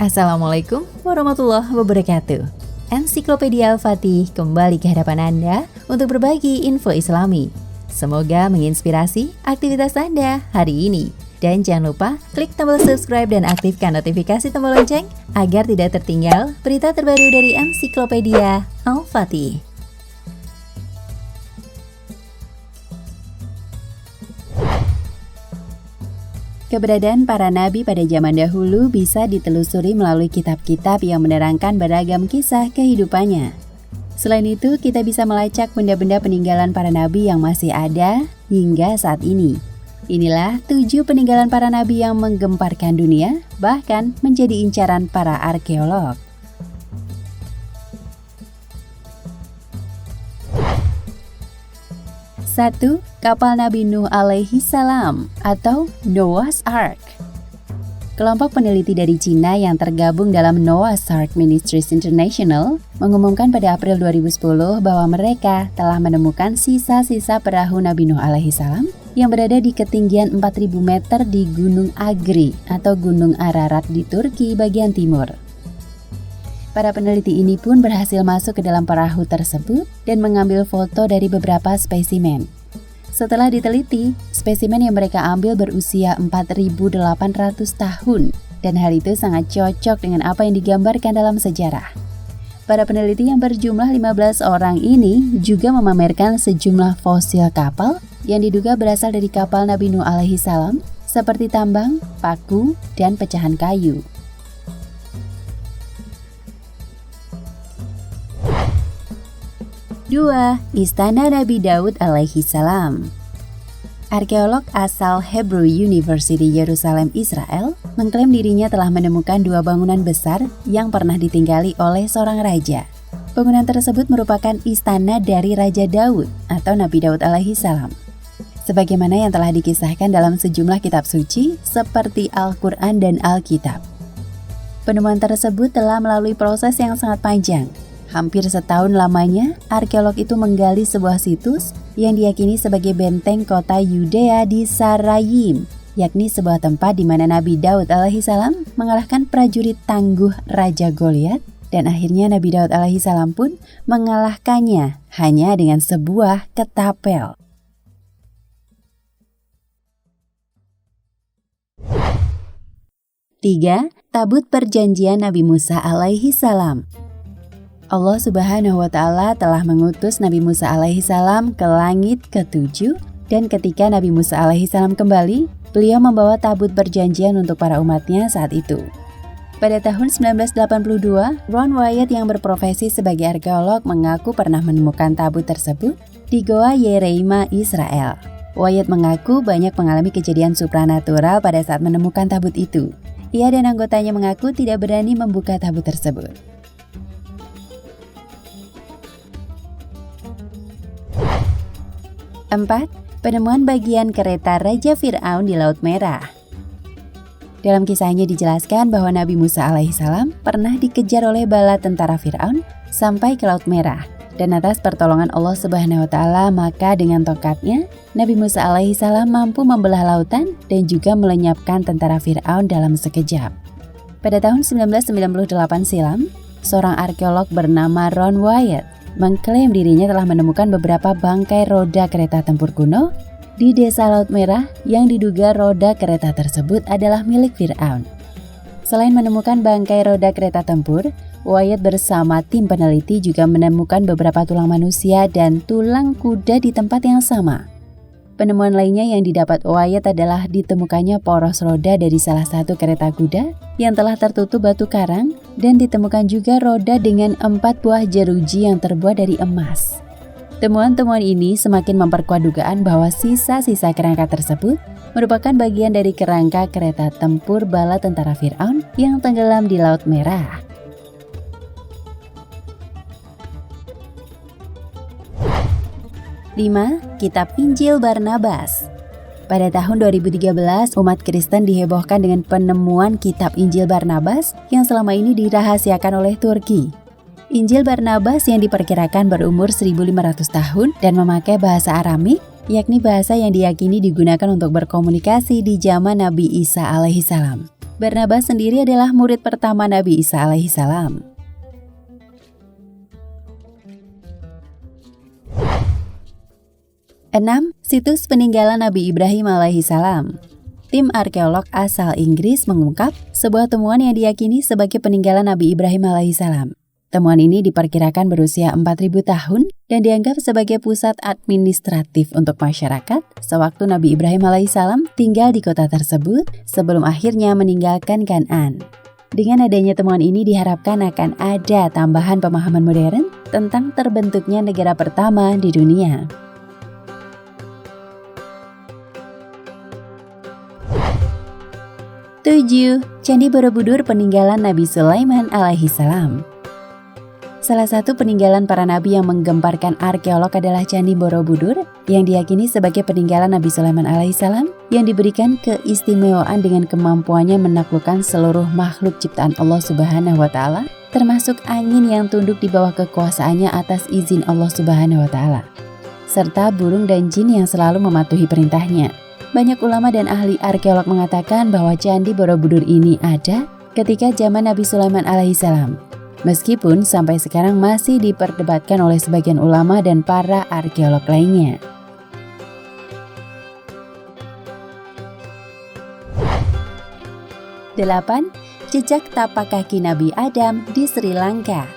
Assalamualaikum warahmatullahi wabarakatuh. Ensiklopedia Al-Fatih kembali ke hadapan Anda untuk berbagi info Islami. Semoga menginspirasi aktivitas Anda hari ini. Dan jangan lupa klik tombol subscribe dan aktifkan notifikasi tombol lonceng agar tidak tertinggal berita terbaru dari Ensiklopedia Al-Fatih. Keberadaan para nabi pada zaman dahulu bisa ditelusuri melalui kitab-kitab yang menerangkan beragam kisah kehidupannya. Selain itu, kita bisa melacak benda-benda peninggalan para nabi yang masih ada hingga saat ini. Inilah 7 peninggalan para nabi yang menggemparkan dunia, bahkan menjadi incaran para arkeolog. Satu, kapal Nabi Nuh alaihi salam atau Noah's Ark. Kelompok peneliti dari Cina yang tergabung dalam Noah's Ark Ministries International mengumumkan pada April 2010 bahwa mereka telah menemukan sisa-sisa perahu Nabi Nuh alaihi salam yang berada di ketinggian 4.000 meter di Gunung Agri atau Gunung Ararat di Turki bagian timur. Para peneliti ini pun berhasil masuk ke dalam perahu tersebut dan mengambil foto dari beberapa spesimen. Setelah diteliti, spesimen yang mereka ambil berusia 4.800 tahun dan hal itu sangat cocok dengan apa yang digambarkan dalam sejarah. Para peneliti yang berjumlah 15 orang ini juga memamerkan sejumlah fosil kapal yang diduga berasal dari kapal Nabi Nuh alaihi salam seperti tambang, paku, dan pecahan kayu. 2. Istana Nabi Daud alaihi salam. Arkeolog asal Hebrew University Yerusalem, Israel, mengklaim dirinya telah menemukan 2 bangunan besar yang pernah ditinggali oleh seorang raja. Bangunan tersebut merupakan istana dari Raja Daud atau Nabi Daud alaihi salam. Sebagaimana yang telah dikisahkan dalam sejumlah kitab suci seperti Al-Quran dan Alkitab. Penemuan tersebut telah melalui proses yang sangat panjang. Hampir setahun lamanya, arkeolog itu menggali sebuah situs yang diyakini sebagai benteng kota Yudea di Sarayim, yakni sebuah tempat di mana Nabi Daud alaihi salam mengalahkan prajurit tangguh Raja Goliat, dan akhirnya Nabi Daud alaihi salam pun mengalahkannya hanya dengan sebuah ketapel. 3. Tabut Perjanjian Nabi Musa alaihi salam. Allah Subhanahu wa Ta'ala telah mengutus Nabi Musa alaihi salam ke langit ke-7, dan ketika Nabi Musa alaihi salam kembali, beliau membawa tabut perjanjian untuk para umatnya saat itu. Pada tahun 1982, Ron Wyatt yang berprofesi sebagai arkeolog mengaku pernah menemukan tabut tersebut di Goa Yereima, Israel. Wyatt mengaku banyak mengalami kejadian supranatural pada saat menemukan tabut itu. Ia dan anggotanya mengaku tidak berani membuka tabut tersebut. 4. Penemuan bagian kereta Raja Fir'aun di Laut Merah. Dalam kisahnya dijelaskan bahwa Nabi Musa alaihissalam pernah dikejar oleh bala tentara Fir'aun sampai ke Laut Merah, dan atas pertolongan Allah Subhanahu wa Ta'ala maka dengan tongkatnya Nabi Musa alaihissalam mampu membelah lautan dan juga melenyapkan tentara Fir'aun dalam sekejap. Pada tahun 1998 silam, seorang arkeolog bernama Ron Wyatt mengklaim dirinya telah menemukan beberapa bangkai roda kereta tempur kuno di desa Laut Merah yang diduga roda kereta tersebut adalah milik Fir'aun. Selain menemukan bangkai roda kereta tempur, Wyatt bersama tim peneliti juga menemukan beberapa tulang manusia dan tulang kuda di tempat yang sama. Penemuan lainnya yang didapat Wyatt adalah ditemukannya poros roda dari salah satu kereta kuda yang telah tertutup batu karang, dan ditemukan juga roda dengan 4 buah jeruji yang terbuat dari emas. Temuan-temuan ini semakin memperkuat dugaan bahwa sisa-sisa kerangka tersebut merupakan bagian dari kerangka kereta tempur bala tentara Fir'aun yang tenggelam di Laut Merah. 5. Kitab Injil Barnabas. Pada tahun 2013, umat Kristen dihebohkan dengan penemuan kitab Injil Barnabas yang selama ini dirahasiakan oleh Turki. Injil Barnabas yang diperkirakan berumur 1.500 tahun dan memakai bahasa Aramik, yakni bahasa yang diyakini digunakan untuk berkomunikasi di zaman Nabi Isa alaihissalam. Barnabas sendiri adalah murid pertama Nabi Isa alaihissalam. Enam, situs peninggalan Nabi Ibrahim alaihissalam. Tim arkeolog asal Inggris mengungkap sebuah temuan yang diyakini sebagai peninggalan Nabi Ibrahim alaihissalam. Temuan ini diperkirakan berusia 4.000 tahun dan dianggap sebagai pusat administratif untuk masyarakat sewaktu Nabi Ibrahim alaihissalam tinggal di kota tersebut sebelum akhirnya meninggalkan Kan'an. Dengan adanya temuan ini diharapkan akan ada tambahan pemahaman modern tentang terbentuknya negara pertama di dunia. 7. Candi Borobudur peninggalan Nabi Sulaiman alaihissalam. Salah satu peninggalan para nabi yang menggemparkan arkeolog adalah Candi Borobudur yang diyakini sebagai peninggalan Nabi Sulaiman alaihissalam yang diberikan keistimewaan dengan kemampuannya menaklukkan seluruh makhluk ciptaan Allah Subhanahu wa taala, termasuk angin yang tunduk di bawah kekuasaannya atas izin Allah Subhanahu wa taala, serta burung dan jin yang selalu mematuhi perintahnya. Banyak ulama dan ahli arkeolog mengatakan bahwa Candi Borobudur ini ada ketika zaman Nabi Sulaiman alaihissalam. Meskipun sampai sekarang masih diperdebatkan oleh sebagian ulama dan para arkeolog lainnya. Delapan, jejak tapak kaki Nabi Adam di Sri Lanka.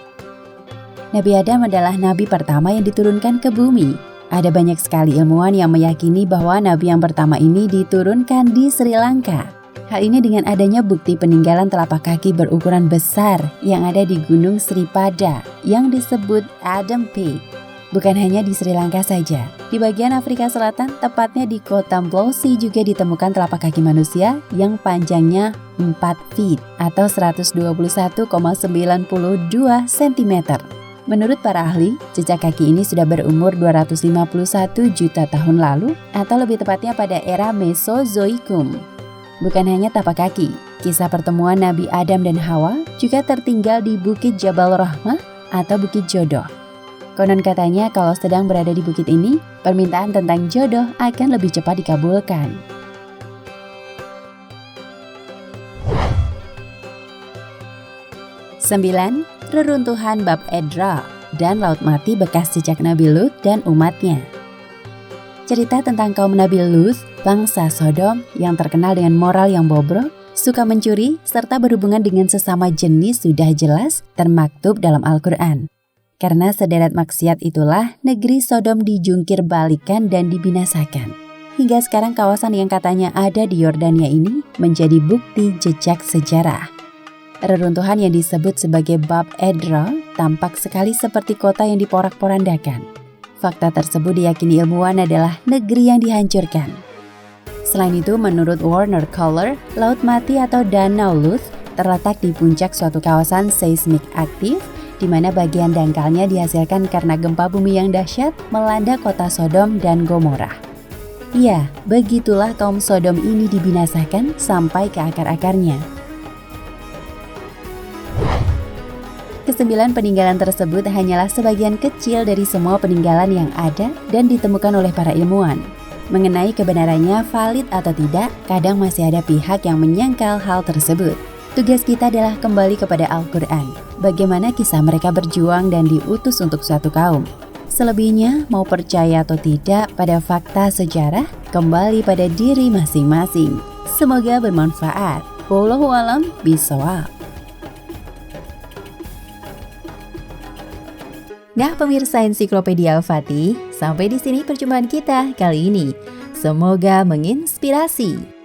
Nabi Adam adalah nabi pertama yang diturunkan ke bumi. Ada banyak sekali ilmuwan yang meyakini bahwa nabi yang pertama ini diturunkan di Sri Lanka. Hal ini dengan adanya bukti peninggalan telapak kaki berukuran besar yang ada di Gunung Sripada yang disebut Adam Peak. Bukan hanya di Sri Lanka saja, di bagian Afrika Selatan, tepatnya di kota Mlosi juga ditemukan telapak kaki manusia yang panjangnya 4 feet atau 121,92 cm. Menurut para ahli, jejak kaki ini sudah berumur 251 juta tahun lalu atau lebih tepatnya pada era Mesozoikum. Bukan hanya tapak kaki, kisah pertemuan Nabi Adam dan Hawa juga tertinggal di Bukit Jabal Rahmah atau Bukit Jodoh. Konon katanya kalau sedang berada di bukit ini, permintaan tentang jodoh akan lebih cepat dikabulkan. 9. Reruntuhan Bab Edra dan Laut Mati bekas jejak Nabi Lut dan umatnya. Cerita tentang kaum Nabi Lut, bangsa Sodom yang terkenal dengan moral yang bobrok, suka mencuri, serta berhubungan dengan sesama jenis sudah jelas termaktub dalam Al-Quran. Karena sederet maksiat itulah negeri Sodom dijungkir balikan dan dibinasakan. Hingga sekarang kawasan yang katanya ada di Yordania ini menjadi bukti jejak sejarah. Reruntuhan yang disebut sebagai Bab Edra tampak sekali seperti kota yang diporak-porandakan. Fakta tersebut diyakini ilmuwan adalah negeri yang dihancurkan. Selain itu, menurut Warner Kohler, Laut Mati atau Danau Lut terletak di puncak suatu kawasan seismik aktif, di mana bagian dangkalnya dihasilkan karena gempa bumi yang dahsyat melanda kota Sodom dan Gomora. Iya, begitulah kaum Sodom ini dibinasakan sampai ke akar-akarnya. Kesembilan peninggalan tersebut hanyalah sebagian kecil dari semua peninggalan yang ada dan ditemukan oleh para ilmuwan. Mengenai kebenarannya valid atau tidak, kadang masih ada pihak yang menyangkal hal tersebut. Tugas kita adalah kembali kepada Al-Quran, bagaimana kisah mereka berjuang dan diutus untuk suatu kaum. Selebihnya, mau percaya atau tidak pada fakta sejarah, kembali pada diri masing-masing. Semoga bermanfaat. Wallahu a'lam bishawab. Nah pemirsa Ensiklopedia Al-Fatih, sampai di sini perjumpaan kita kali ini. Semoga menginspirasi.